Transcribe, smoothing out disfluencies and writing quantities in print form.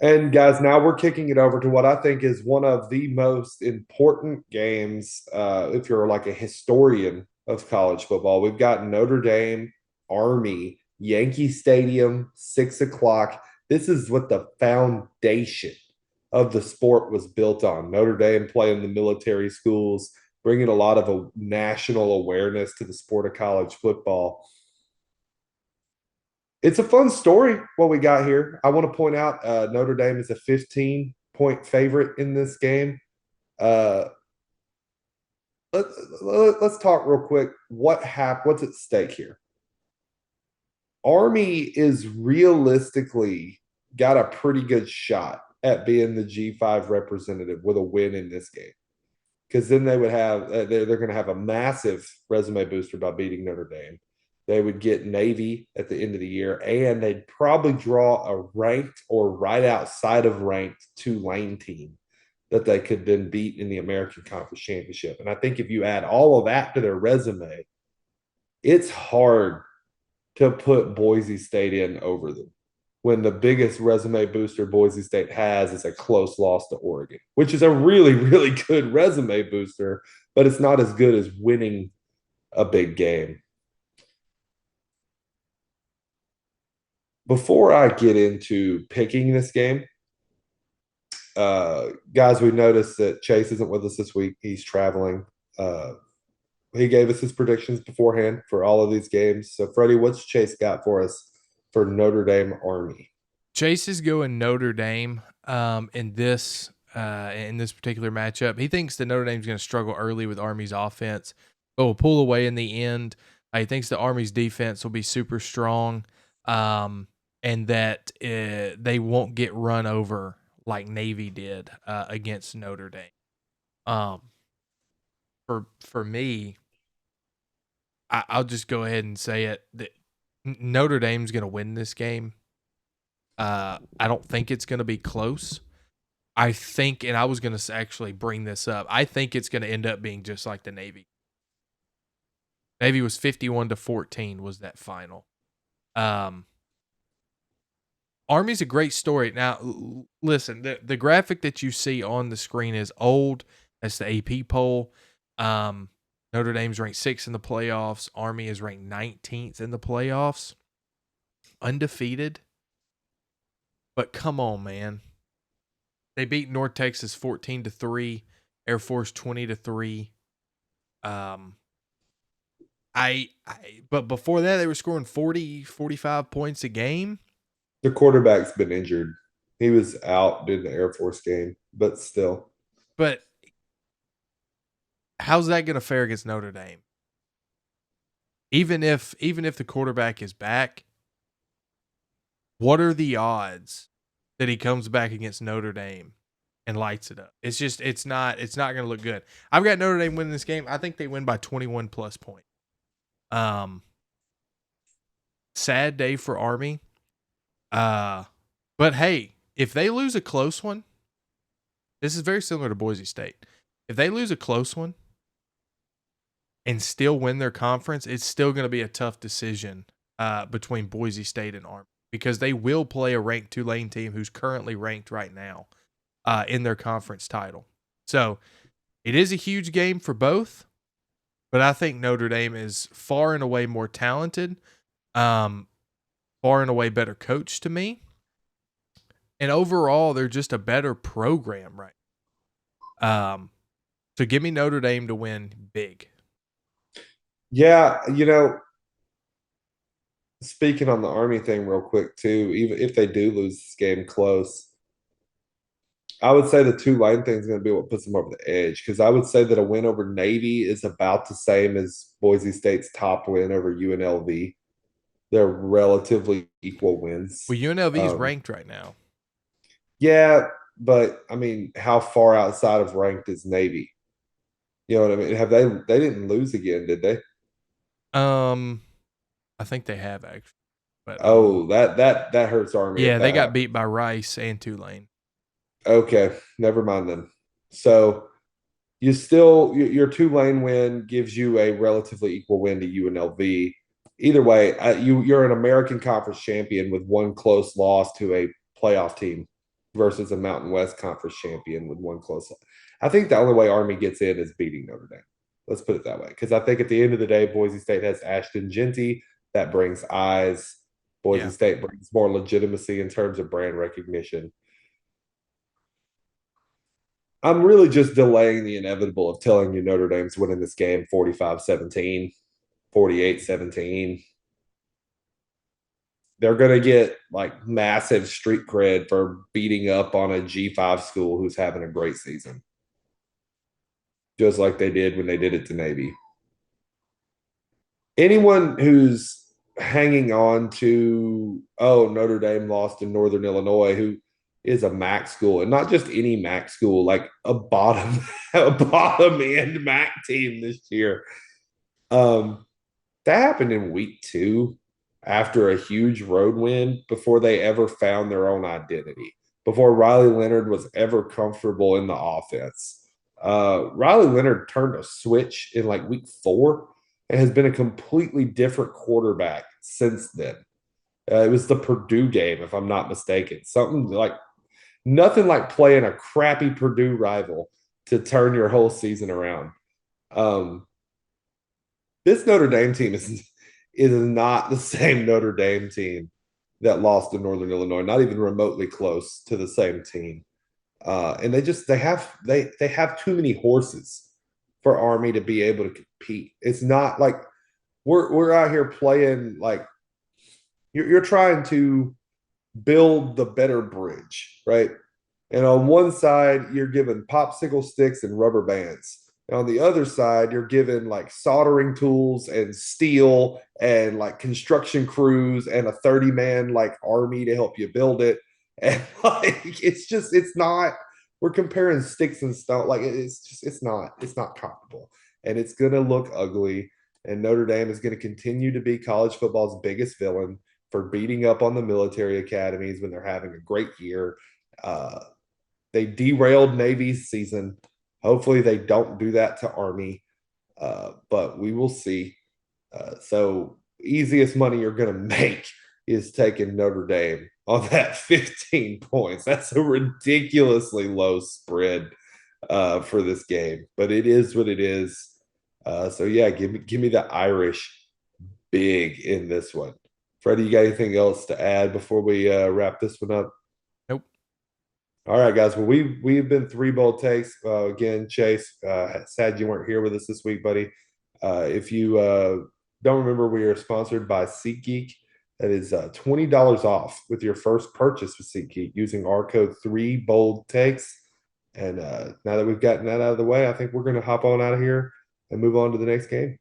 And guys, now we're kicking it over to what I think is one of the most important games. If you're like a historian of college football, we've got Notre Dame, Army, Yankee Stadium, 6 o'clock. This is what the foundation of the sport was built on. Notre Dame playing the military schools, bringing a lot of a national awareness to the sport of college football. It's a fun story what we got here. I want to point out Notre Dame is a 15-point favorite in this game. Uh, let, us talk real quick. What's at stake here? Army is realistically got a pretty good shot at being the G5 representative with a win in this game because then they would have they're going to have a massive resume booster by beating Notre Dame. They would get Navy at the end of the year, and they'd probably draw a ranked or right outside of ranked Tulane team that they could then beat in the American Conference Championship. And I think if you add all of that to their resume, it's hard to put Boise State in over them when the biggest resume booster Boise State has is a close loss to Oregon, which is a really, really good resume booster, but it's not as good as winning a big game. Before I get into picking this game, guys, we noticed that Chase isn't with us this week. He's traveling. He gave us his predictions beforehand for all of these games. So, Freddie, what's Chase got for us for Notre Dame Army? Chase is going Notre Dame in this particular matchup. He thinks that Notre Dame's going to struggle early with Army's offense, but will pull away in the end. He thinks the Army's defense will be super strong, and that they won't get run over like Navy did against Notre Dame. Um, for me, I'll just go ahead and say it that Notre Dame's going to win this game. I don't think it's going to be close. I think, and I was going to actually bring this up, I think it's going to end up being just like the Navy. Navy was 51-14 was that final. Um, Army's a great story. Now, listen, the graphic that you see on the screen is old. That's the AP poll. Notre Dame's ranked 6th in the playoffs. Army is ranked 19th in the playoffs. Undefeated. But come on, man. They beat North Texas 14-3, Air Force 20-3. I but before that they were scoring 40, 45 points a game. The quarterback's been injured. He was out in the Air Force game, but still. But how's that going to fare against Notre Dame? Even if the quarterback is back, what are the odds that he comes back against Notre Dame and lights it up? It's not going to look good. I've got Notre Dame winning this game. I think they win by 21 plus points. Sad day for Army. But hey, if they lose a close one, this is very similar to Boise State. If they lose a close one and still win their conference, it's still going to be a tough decision between Boise State and Army because they will play a ranked Tulane team who's currently ranked right now in their conference title. So it is a huge game for both, but I think Notre Dame is far and away more talented, far and away better coached to me. And overall, they're just a better program, right? So give me Notre Dame to win big. Yeah, speaking on the Army thing real quick too, even if they do lose this game close, I would say the Tulane thing is going to be what puts them over the edge because I would say that a win over Navy is about the same as Boise State's top win over UNLV. They're relatively equal wins. Well, UNLV is ranked right now. Yeah, but I mean, how far outside of ranked is Navy? You know what I mean? Have they didn't lose again, did they? I think they have actually, but Oh, that hurts Army if yeah, they that got happens. beat by Rice and Tulane. Okay, never mind then. So your Tulane win gives you a relatively equal win to UNLV. Either way, you're an American Conference champion with one close loss to a playoff team. versus a Mountain West Conference champion with one close. I think the only way Army gets in is beating Notre Dame. Let's put it that way. Because I think at the end of the day, Boise State has Ashton Genty. That brings eyes. Boise Yeah. State brings more legitimacy in terms of brand recognition. I'm really just delaying the inevitable of telling you Notre Dame's winning this game 45-17, 48-17. They're going to get like massive street cred for beating up on a G5 school who's having a great season, just like they did when they did it to Navy. Anyone who's hanging on to, oh, Notre Dame lost to Northern Illinois, who is a MAC school, and not just any MAC school, like a bottom a bottom end MAC team this year. Um, that happened in week 2 after a huge road win before they ever found their own identity, before Riley Leonard was ever comfortable in the offense. Riley Leonard turned a switch in like week 4 and has been a completely different quarterback since then. It was the Purdue game, if I'm not mistaken. Something like nothing like playing a crappy Purdue rival to turn your whole season around. Um, this Notre Dame team is not the same Notre Dame team that lost to Northern Illinois, not even remotely close to the same team. And they have too many horses for Army to be able to compete. It's not like we're out here playing like you're trying to build the better bridge, right? And on one side, you're given popsicle sticks and rubber bands. And on the other side, you're given like soldering tools and steel and like construction crews and a 30-man like army to help you build it. And like it's not we're comparing sticks and stone. Like it's not comparable. And it's gonna look ugly. And Notre Dame is going to continue to be college football's biggest villain for beating up on the military academies when they're having a great year. Uh, they derailed Navy's season. Hopefully, they don't do that to Army, but we will see. So, easiest money you're going to make is taking Notre Dame on that 15 points. That's a ridiculously low spread for this game, but it is what it is. So yeah, give me the Irish big in this one. Freddie, you got anything else to add before we wrap this one up? Nope. All right, guys. Well, we've been three bold takes. Again, Chase, sad you weren't here with us this week, buddy. If you don't remember, we are sponsored by SeatGeek. That is $20 off with your first purchase with SeatGeek using our code 3BoldTakes. And now that we've gotten that out of the way, I think we're going to hop on out of here and move on to the next game.